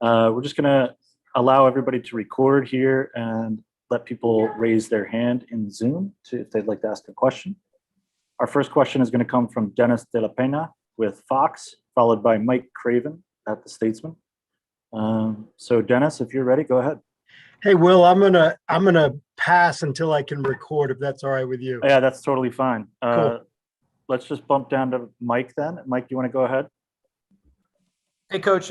We're just going to allow everybody to record here and let people raise their hand in Zoom if they'd like to ask a question. Our first question is going to come from Dennis De La Pena with Fox, followed by Mike Craven at The Statesman. So Dennis, if you're ready, go ahead. Hey, Will, I'm gonna pass until I can record, if that's all right with you. Yeah, that's totally fine. Cool. Let's just bump down to Mike then. Mike, you want to go ahead? Hey, Coach,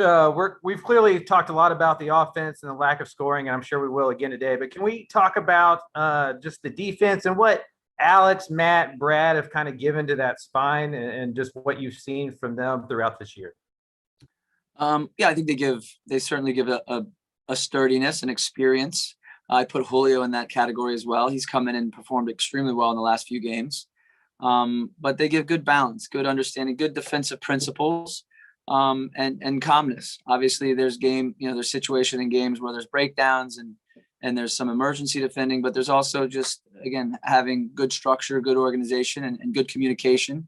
we've clearly talked a lot about the offense and the lack of scoring, and I'm sure we will again today. But can we talk about just the defense and what Alex, Matt, Brad have kind of given to that spine and just what you've seen from them throughout this year? Yeah, I think they certainly give a sturdiness and experience. I put Julio in that category as well. He's come in and performed extremely well in the last few games. But they give good balance, good understanding, good defensive principles, and calmness. Obviously, there's situation in games where there's breakdowns and there's some emergency defending, but there's also just, again, having good structure, good organization, and good communication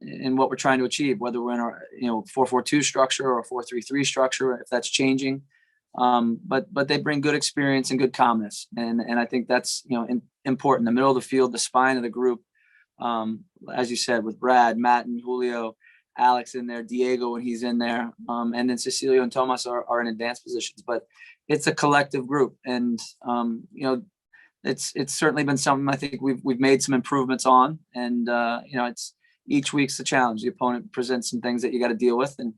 in what we're trying to achieve, whether we're in our 4-4-2 structure or a 4-3-3 structure, if that's changing. But they bring good experience and good calmness, and I think that's important. The middle of the field, the spine of the group, as you said, with Brad, Matt, and Julio, Alex in there, Diego when he's in there, and then Cecilio and Tomas are in advanced positions. But it's a collective group, and it's certainly been something I think we've made some improvements on, and it's each week's the challenge. The opponent presents some things that you got to deal with, and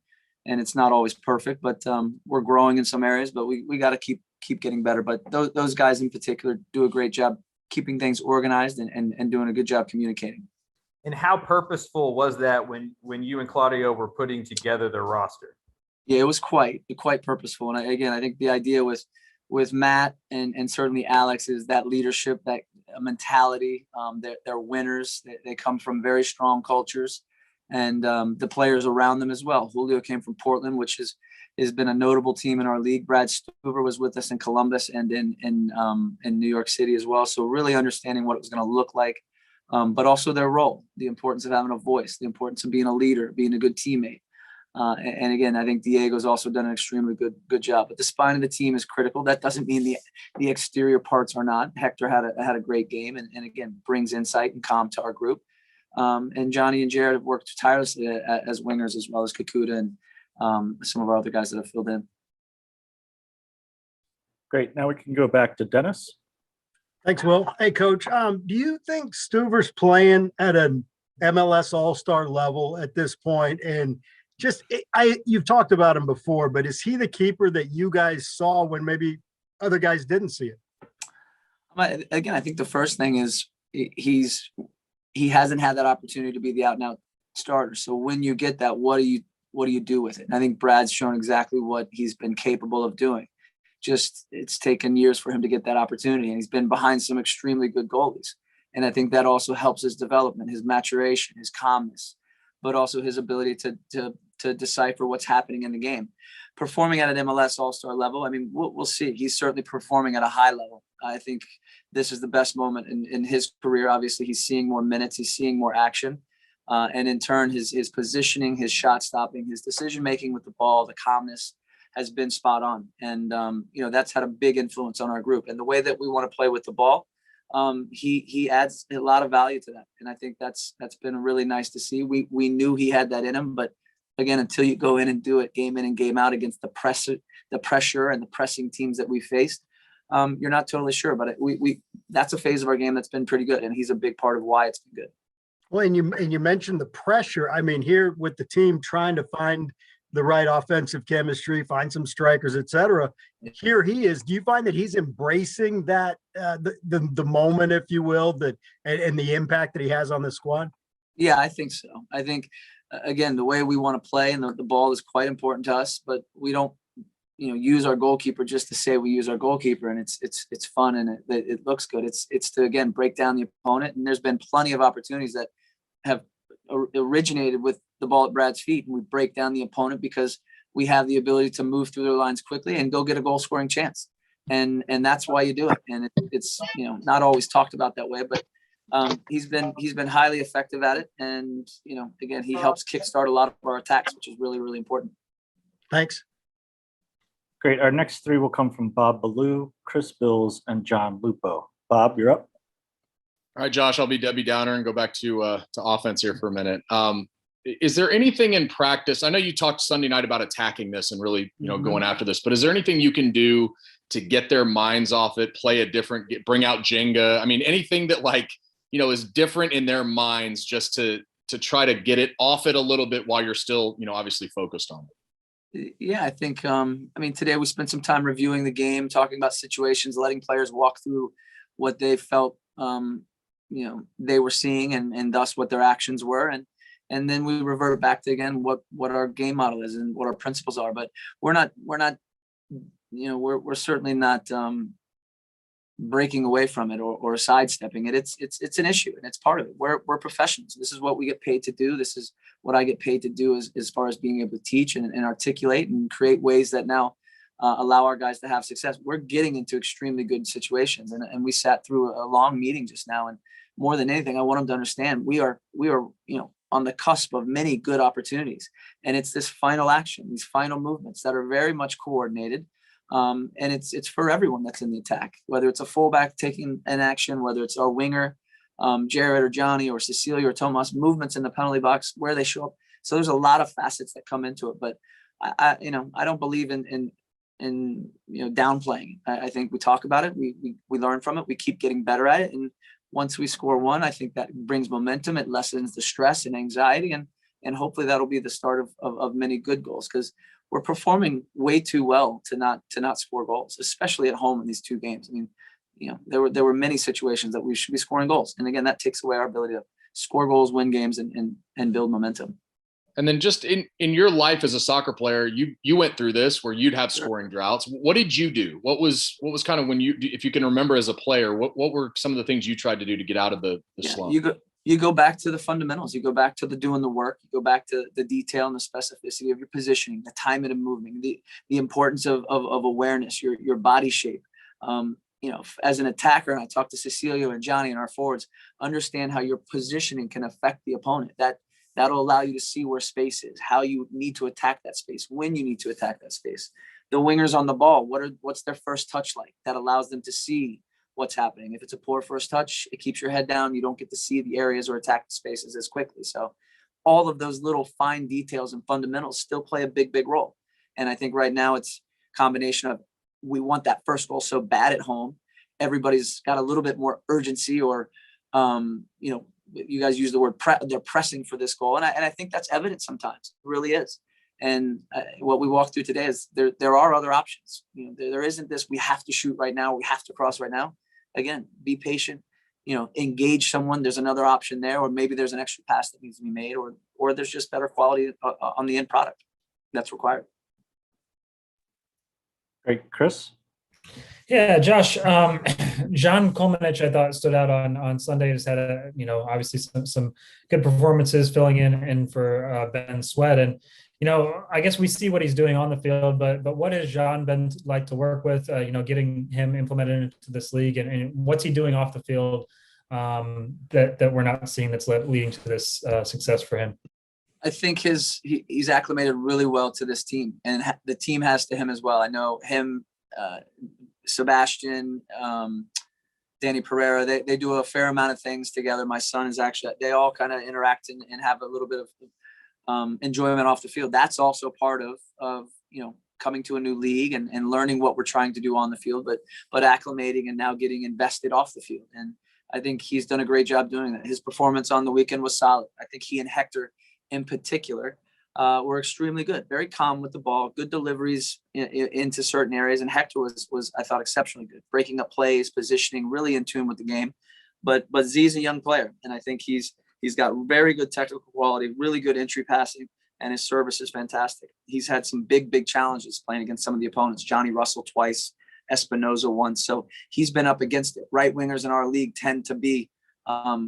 it's not always perfect, but we're growing in some areas, but we got to keep getting better. But those guys in particular do a great job keeping things organized and doing a good job communicating. And how purposeful was that when you and Claudio were putting together the roster? Yeah, it was quite purposeful. And I think the idea with Matt and certainly Alex is that leadership, that mentality. They're winners. They come from very strong cultures, and the players around them as well. Julio came from Portland, which has been a notable team in our league. Brad Stuver was with us in Columbus and in New York City as well. So really understanding what it was going to look like, but also their role, the importance of having a voice, the importance of being a leader, being a good teammate. And again, I think Diego's also done an extremely good job. But the spine of the team is critical. That doesn't mean the exterior parts are not. Hector had a great game, and again brings insight and calm to our group. And Johnny and Jared have worked tirelessly as wingers, as well as Kakuta and some of our other guys that have filled in. Great. Now we can go back to Dennis. Thanks, Will. Hey, Coach, do you think Stuver's playing at an MLS All-Star level at this point? And you've talked about him before, but is he the keeper that you guys saw when maybe other guys didn't see it? Again, I think the first thing is he hasn't had that opportunity to be the out-and-out starter. So when you get that, what do you do with it? And I think Brad's shown exactly what he's been capable of doing. Just it's taken years for him to get that opportunity, and he's been behind some extremely good goalies. And I think that also helps his development, his maturation, his calmness, but also his ability to decipher what's happening in the game. Performing at an MLS All-Star level, I mean, we'll see. He's certainly performing at a high level. I think this is the best moment in his career. Obviously, he's seeing more minutes, he's seeing more action, and in turn, his positioning, his shot stopping, his decision making with the ball, the calmness has been spot on. And that's had a big influence on our group. And the way that we want to play with the ball, he adds a lot of value to that. And I think that's been really nice to see. We knew he had that in him, but again, until you go in and do it game in and game out against the pressure and the pressing teams that we faced, you're not totally sure. But that's a phase of our game that's been pretty good, and he's a big part of why it's been good. Well, and you mentioned the pressure. I mean, here with the team trying to find the right offensive chemistry, find some strikers, et cetera. Here he is. Do you find that he's embracing that the moment, if you will, and the impact that he has on the squad? Yeah, I think so. I think again, the way we want to play and the ball is quite important to us, but we don't use our goalkeeper just to say we use our goalkeeper, and it's fun and it looks good. It's to again break down the opponent, and there's been plenty of opportunities that have originated with the ball at Brad's feet, and we break down the opponent because we have the ability to move through their lines quickly and go get a goal scoring chance. And that's why you do it. And it's not always talked about that way, but he's been highly effective at it. And again, he helps kickstart a lot of our attacks, which is really, really important. Thanks. Great. Our next three will come from Bob Ballou, Chris Bills, and John Lupo. Bob, you're up. All right, Josh, I'll be Debbie Downer and go back to offense here for a minute. Is there anything in practice? I know you talked Sunday night about attacking this and really, going after this, but is there anything you can do to get their minds off it, play a different, bring out Jenga? I mean, anything that is different in their minds just to try to get it off it a little bit while you're still, obviously focused on it. Yeah, I think, today we spent some time reviewing the game, talking about situations, letting players walk through what they felt, they were seeing and thus what their actions were. And then we revert back to, again, what our game model is and what our principles are. But we're certainly not breaking away from it or sidestepping it. It's an issue and it's part of it. We're professionals. This is what we get paid to do. This is what I get paid to do as far as being able to teach and articulate and create ways that now allow our guys to have success. We're getting into extremely good situations. And we sat through a long meeting just now. And more than anything, I want them to understand we are, on the cusp of many good opportunities. And it's this final action, these final movements that are very much coordinated. And it's for everyone that's in the attack, whether it's a fullback taking an action, whether it's our winger, Jared or Johnny or Cecilia or Tomas, movements in the penalty box, where they show up. So there's a lot of facets that come into it, but I don't believe in downplaying. I think we talk about it. We learn from it. We keep getting better at it. And once we score one, I think that brings momentum. It lessens the stress and anxiety. And hopefully that'll be the start of many good goals, because we're performing way too well to not score goals, especially at home in these two games. I mean, there were many situations that we should be scoring goals. And again, that takes away our ability to score goals, win games, and build momentum. And then just in your life as a soccer player, you went through this where you'd have scoring droughts. What did you do? What was kind of when if you can remember as a player, what were some of the things you tried to do to get out of the slump? You go back to the fundamentals. You go back to the doing the work. You go back to the detail and the specificity of your positioning, the timing of moving, the importance of awareness, your body shape. As an attacker, and I talked to Cecilia and Johnny and our forwards, understand how your positioning can affect the opponent. That'll allow you to see where space is, how you need to attack that space, when you need to attack that space. The wingers on the ball, what's their first touch like? That allows them to see what's happening. If it's a poor first touch, it keeps your head down. You don't get to see the areas or attack the spaces as quickly. So all of those little fine details and fundamentals still play a big, big role. And I think right now it's a combination of, we want that first goal so bad at home. Everybody's got a little bit more urgency, or, you guys use the word they're pressing for this goal. And I think that's evident sometimes. It really is. And what we walked through today is there are other options. There isn't this, we have to shoot right now. We have to cross right now. Again, be patient, engage someone. There's another option there, or maybe there's an extra pass that needs to be made, or there's just better quality on the end product that's required. Great. Chris? Yeah, Josh, John Kolmanich, I thought stood out on Sunday. Just had obviously some good performances filling in for Ben Sweat. And, I guess we see what he's doing on the field, but what has John been like to work with, getting him implemented into this league, and what's he doing off the field that we're not seeing that's leading to this success for him? I think he's acclimated really well to this team, and the team has to him as well. I know him, Sebastian, Danny Pereira, they do a fair amount of things together. My son is actually, they all kind of interact and have a little bit of enjoyment off the field. That's also part of coming to a new league and learning what we're trying to do on the field, but acclimating and now getting invested off the field. And I think he's done a great job doing that. His performance on the weekend was solid. I think he and Hector in particular were extremely good, very calm with the ball, good deliveries into certain areas. And Hector was I thought exceptionally good, breaking up plays, positioning, really in tune with the game. But Z's a young player, and I think he's got very good technical quality, really good entry passing, and his service is fantastic. He's had some big challenges playing against some of the opponents, Johnny Russell twice, Espinoza once. So he's been up against it. Right wingers in our league tend to be a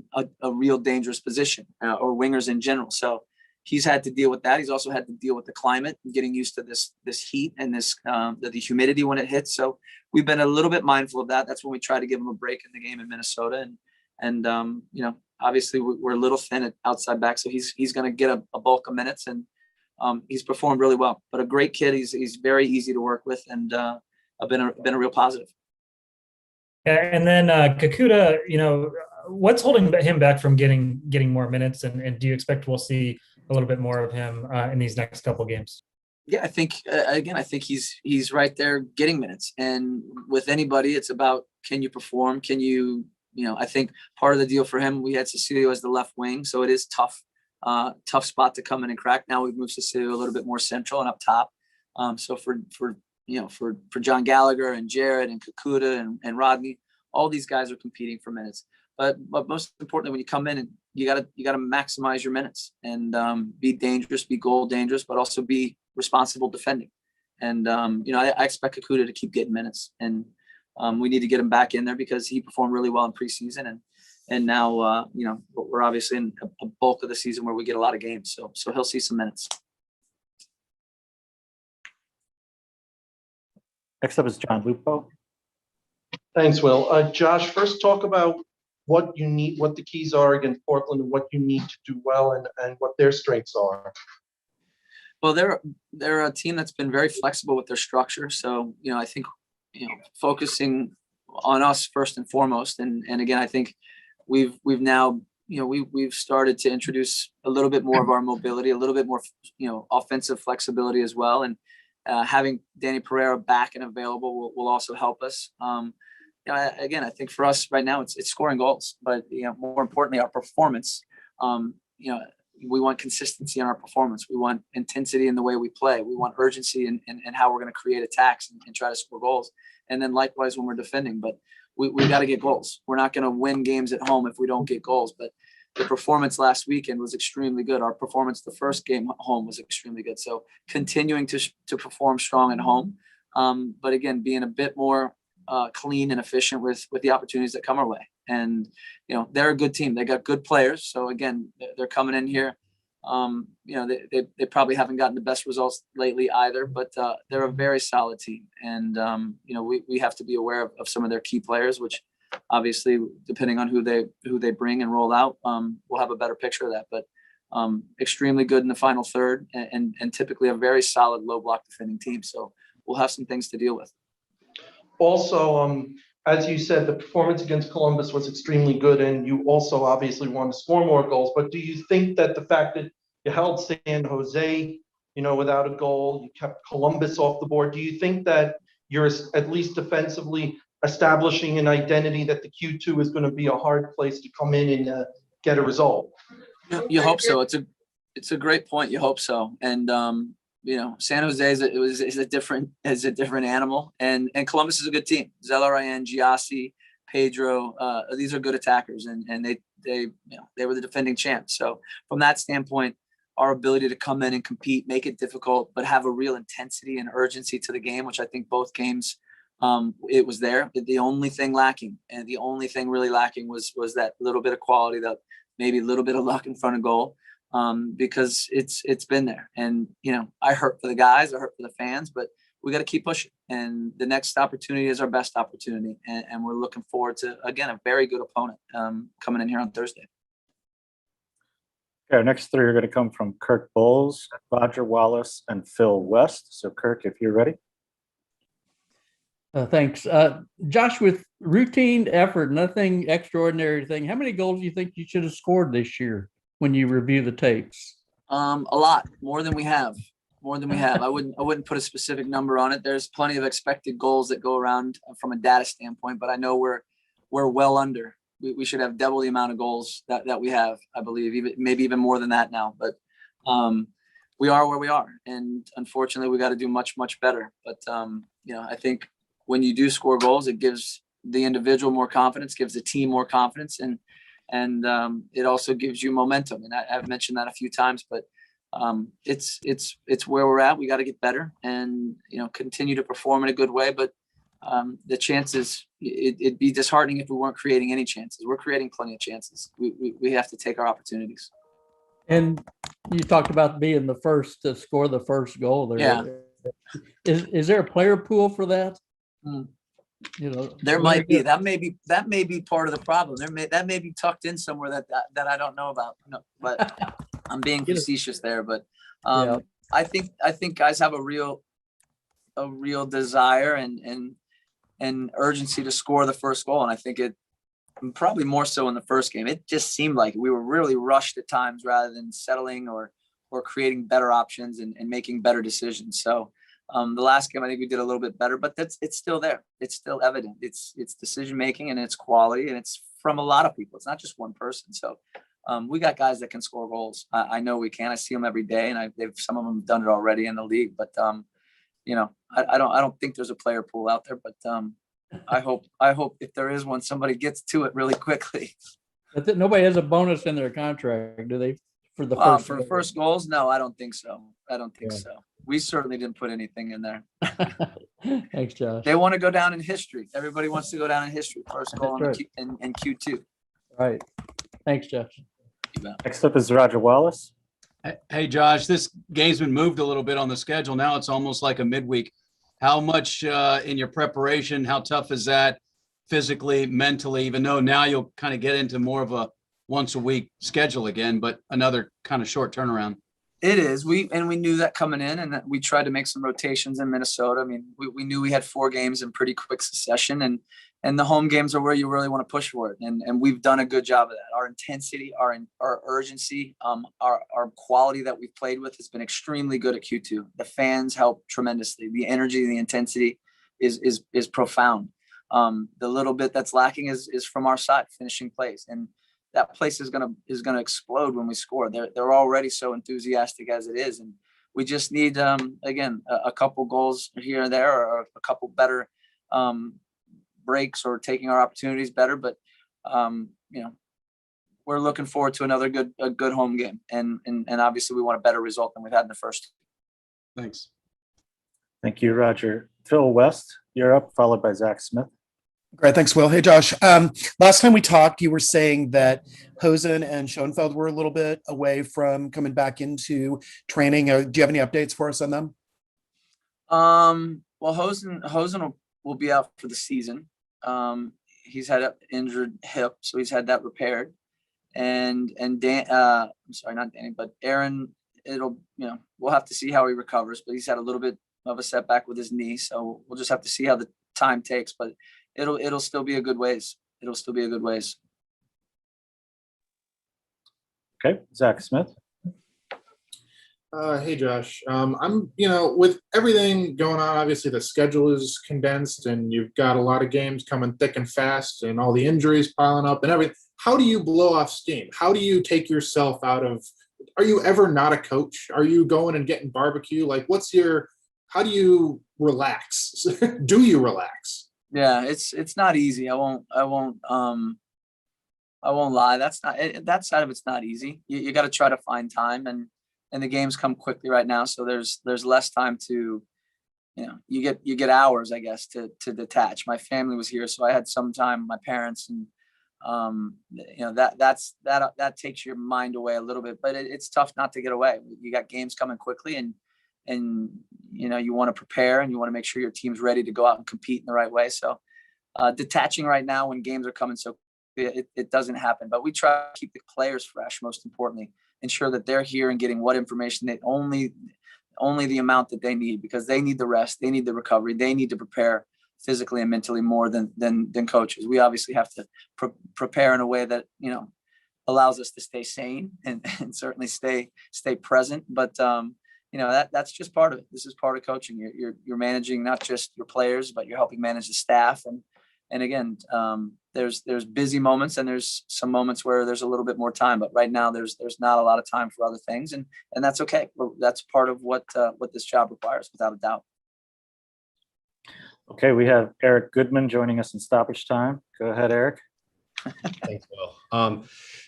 real dangerous position, or wingers in general. So he's had to deal with that. He's also had to deal with the climate and getting used to this heat and the humidity when it hits. So we've been a little bit mindful of that. That's when we try to give him a break in the game in Minnesota. And obviously we're a little thin at outside back, so he's going to get a bulk of minutes, and he's performed really well. But a great kid. He's very easy to work with, and I've been a real positive. Yeah, and then Kakuta, what's holding him back from getting more minutes, and do you expect we'll see a little bit more of him in these next couple games? Yeah, I think I think he's right there getting minutes, and with anybody, it's about, can you perform? Can you, I think part of the deal for him, we had Cecilio as the left wing, so it is tough spot to come in and crack. Now we've moved Cecilio a little bit more central and up top. So for John Gallagher and Jared and Kakuta and Rodney, all these guys are competing for minutes. But most importantly, when you come in, and you gotta maximize your minutes and be dangerous, be goal dangerous, but also be responsible defending. And I expect Kakuta to keep getting minutes, and we need to get him back in there because he performed really well in preseason, and now we're obviously in a bulk of the season where we get a lot of games, so he'll see some minutes. Next up is John Lupo. Thanks, Will. Josh, first talk about what you need, what the keys are against Portland, and what you need to do well, and what their strengths are. Well, they're a team that's been very flexible with their structure. So, I think, focusing on us first and foremost. And again, I think we've now, we've started to introduce a little bit more of our mobility, a little bit more, offensive flexibility as well. And having Danny Pereira back and available will also help us. Again, I think for us right now, it's scoring goals, but more importantly, our performance. We want consistency in our performance. We want intensity in the way we play. We want urgency in how we're going to create attacks and try to score goals. And then likewise when we're defending, but we got to get goals. We're not going to win games at home if we don't get goals. But the performance last weekend was extremely good. Our performance the first game at home was extremely good. So continuing to perform strong at home, but again, being a bit more clean and efficient with the opportunities that come our way. And they're a good team. They got good players. So again, they're coming in here. They probably haven't gotten the best results lately either, but they're a very solid team. And we have to be aware of some of their key players, which obviously, depending on who they bring and roll out, we'll have a better picture of that. But extremely good in the final third, and typically a very solid low block defending team. So we'll have some things to deal with. Also, as you said, the performance against Columbus was extremely good, and you also obviously want to score more goals. But do you think that the fact that you held San Jose, without a goal, you kept Columbus off the board, do you think that you're at least defensively establishing an identity that the Q2 is going to be a hard place to come in and get a result? You hope so. It's a great point. You hope so. And San Jose is a different animal, and Columbus is a good team. Zelarayan, Giassi, Pedro, these are good attackers, and they were the defending champs. So from that standpoint, our ability to come in and compete, make it difficult, but have a real intensity and urgency to the game, which I think both games it was there. The only thing lacking, and the only thing really lacking was that little bit of quality, that maybe a little bit of luck in front of goal. Because it's been there, and I hurt for the guys, I hurt for the fans, but we got to keep pushing, and the next opportunity is our best opportunity, and we're looking forward to, again, a very good opponent coming in here on Thursday. Okay, our next three are going to come from Kirk Bowles, Roger Wallace, and Phil West. So Kirk, if you're ready. Thanks. Josh, with routine effort, nothing extraordinary thing, how many goals do you think you should have scored this year when you review the tapes? A lot more than we have. I wouldn't put a specific number on it. There's plenty of expected goals that go around from a data standpoint, but I know we're well under. We should have double the amount of goals that we have, I believe, maybe even more than that now. But we are where we are, and unfortunately, we got to do much better. But I think when you do score goals, it gives the individual more confidence, gives the team more confidence, and it also gives you momentum. And I've mentioned that a few times, but it's where we're at. We got to get better and continue to perform in a good way. But the chances, it'd be disheartening if we weren't creating any chances. We're creating plenty of chances. We have to take our opportunities. And you talked about being the first to score the first goal there. Yeah. Is there a player pool for that? There might be. That may be part of the problem. That may be tucked in somewhere that I don't know about. No, but I'm being facetious there. But I think guys have a real desire and urgency to score the first goal. And I think it probably more so in the first game. It just seemed like we were really rushed at times rather than settling or creating better options and making better decisions. So the last game, I think we did a little bit better, but it's still there. It's still evident. It's decision making and it's quality, and it's from a lot of people. It's not just one person. So we got guys that can score goals. I know we can. I see them every day, and some of them have done it already in the league. But I don't think there's a player pool out there. But I hope if there is one, somebody gets to it really quickly. But nobody has a bonus in their contract, do they? For the first goals? No, I don't think so. Yeah. So. We certainly didn't put anything in there. Thanks, Josh. They want to go down in history. Everybody wants to go down in history. First goal in Q2. All right. Thanks, Josh. Next up is Roger Wallace. Hey, Josh, this game's been moved a little bit on the schedule. Now it's almost like a midweek. How much in your preparation, how tough is that physically, mentally, even though now you'll kind of get into more of a once a week schedule again, but another kind of short turnaround? It is. We knew that coming in, and that we tried to make some rotations in Minnesota. I mean, we knew we had 4 games in pretty quick succession, and the home games are where you really want to push for it. And we've done a good job of that. Our intensity, our urgency, our quality that we've played with has been extremely good at Q2. The fans help tremendously. The energy, the intensity is profound. The little bit that's lacking is from our side, finishing plays. And that place is gonna explode when we score. They're already so enthusiastic as it is, and we just need again a couple goals here and there, or a couple better breaks, or taking our opportunities better. But we're looking forward to another good home game, and obviously we want a better result than we've had in the first. Thanks. Thank you, Roger. Phil West, you're up, followed by Zach Smith. Great, thanks, Will. Hey, Josh. Last time we talked, you were saying that Hosen and Schoenfeld were a little bit away from coming back into training. Do you have any updates for us on them? Well, Hosen will be out for the season. He's had an injured hip, so he's had that repaired. And Dan, I'm sorry, not Danny, but Aaron. We'll have to see how he recovers. But he's had a little bit of a setback with his knee, so we'll just have to see how the time takes. But it'll still be a good ways. It'll still be a good ways. Okay, Zach Smith. Hey, Josh. I'm, with everything going on, obviously the schedule is condensed and you've got a lot of games coming thick and fast and all the injuries piling up and everything. How do you blow off steam? How do you take yourself out of, are you ever not a coach? Are you going and getting barbecue? Like, how do you relax? Do you relax? Yeah, it's not easy. I won't lie. That side of it's not easy. You got to try to find time, and the games come quickly right now. So there's less time to, you get hours, I guess, to detach. My family was here, so I had some time, my parents, and that takes your mind away a little bit, but it's tough not to get away. You got games coming quickly, and you want to prepare, and you want to make sure your team's ready to go out and compete in the right way. So detaching right now when games are coming so it doesn't happen, but we try to keep the players fresh. Most importantly, ensure that they're here and getting what information they only the amount that they need, because they need the rest, they need the recovery, they need to prepare physically and mentally more than coaches. We obviously have to prepare in a way that allows us to stay sane and certainly stay present, but that's just part of it. This is part of coaching. You're managing not just your players, but you're helping manage the staff. And again, there's busy moments, and there's some moments where there's a little bit more time. But right now, there's not a lot of time for other things, and that's okay. That's part of what this job requires, without a doubt. Okay, we have Eric Goodman joining us in stoppage time. Go ahead, Eric. Thanks, Will.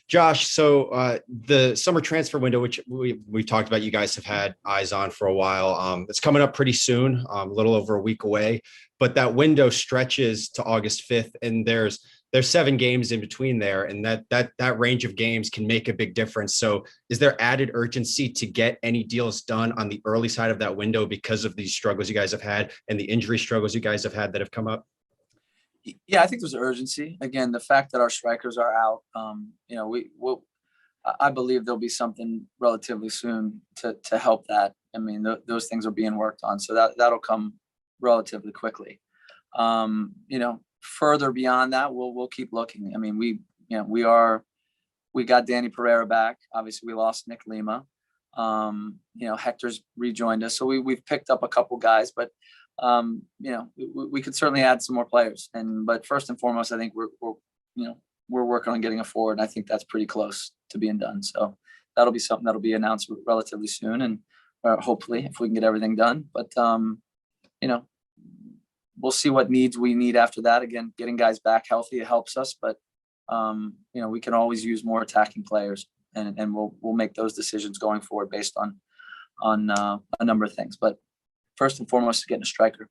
Josh, so the summer transfer window, which we talked about, you guys have had eyes on for a while. It's coming up pretty soon, a little over a week away, but that window stretches to August 5th, and there's 7 games in between there, and that range of games can make a big difference. So is there added urgency to get any deals done on the early side of that window because of these struggles you guys have had and the injury struggles you guys have had that have come up? Yeah, I think there's urgency. Again, the fact that our strikers are out, I believe there'll be something relatively soon to help that. I mean, those things are being worked on. So that'll come relatively quickly. Further beyond that, we'll keep looking. I mean, we got Danny Pereira back. Obviously, we lost Nick Lima. Hector's rejoined us. So we've picked up a couple guys, but we could certainly add some more players. But first and foremost, I think we're working on getting a forward. And I think that's pretty close to being done. So that'll be something that'll be announced relatively soon. And hopefully if we can get everything done, but we'll see what needs we need after that. Again, getting guys back healthy, it helps us, but we can always use more attacking players, and we'll make those decisions going forward based on a number of things. But first and foremost, getting a striker.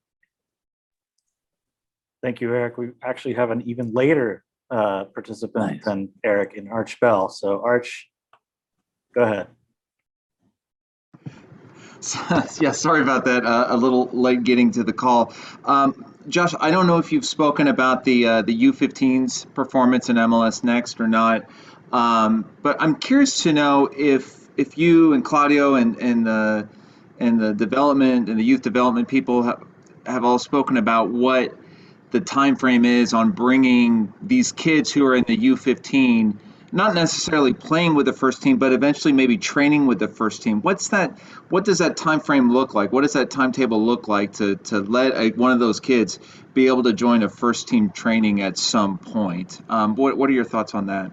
Thank you, Eric. We actually have an even later participant Nice. than Eric in Arch Bell. So Arch, go ahead. Yeah, sorry about that. A little late getting to the call. Josh, I don't know if you've spoken about the U15's performance in MLS Next or not, but I'm curious to know if you and Claudio and the development and the youth development people have all spoken about what the time frame is on bringing these kids who are in the U15, not necessarily playing with the first team, but eventually maybe training with the first team. What does that time frame look like? What does that timetable look like to let one of those kids be able to join a first team training at some point? What are your thoughts on that?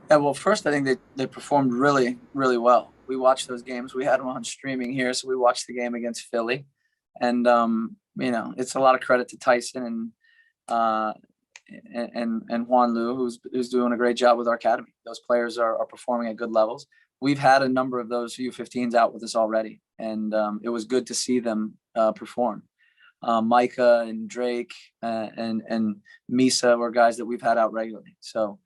Yeah, well, first, I think they performed really, really well. We watched those games. We had them on streaming here, so we watched the game against Philly. And, it's a lot of credit to Tyson and Juan Lu, who's doing a great job with our academy. Those players are performing at good levels. We've had a number of those U15s out with us already, and it was good to see them perform. Micah and Drake and Misa were guys that we've had out regularly. So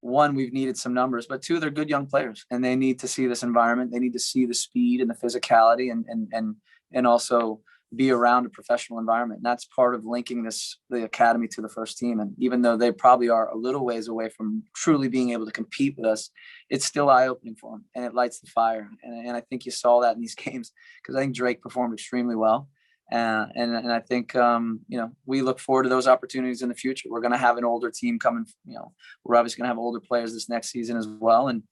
one, we've needed some numbers, but two, they're good young players, and they need to see this environment. They need to see the speed and the physicality and also be around a professional environment. And that's part of linking the academy to the first team. And even though they probably are a little ways away from truly being able to compete with us, it's still eye-opening for them, and it lights the fire. And I think you saw that in these games, because I think Drake performed extremely well. And I think, we look forward to those opportunities in the future. We're going to have an older team coming, we're obviously going to have older players this next season as well. And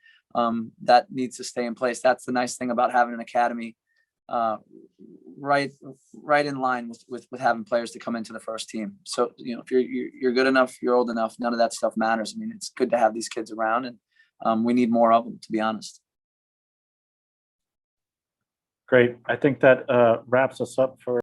that needs to stay in place. That's the nice thing about having an academy right in line with having players to come into the first team. So, if you're good enough, you're old enough, none of that stuff matters. I mean, it's good to have these kids around, and we need more of them, to be honest. Great. I think that wraps us up for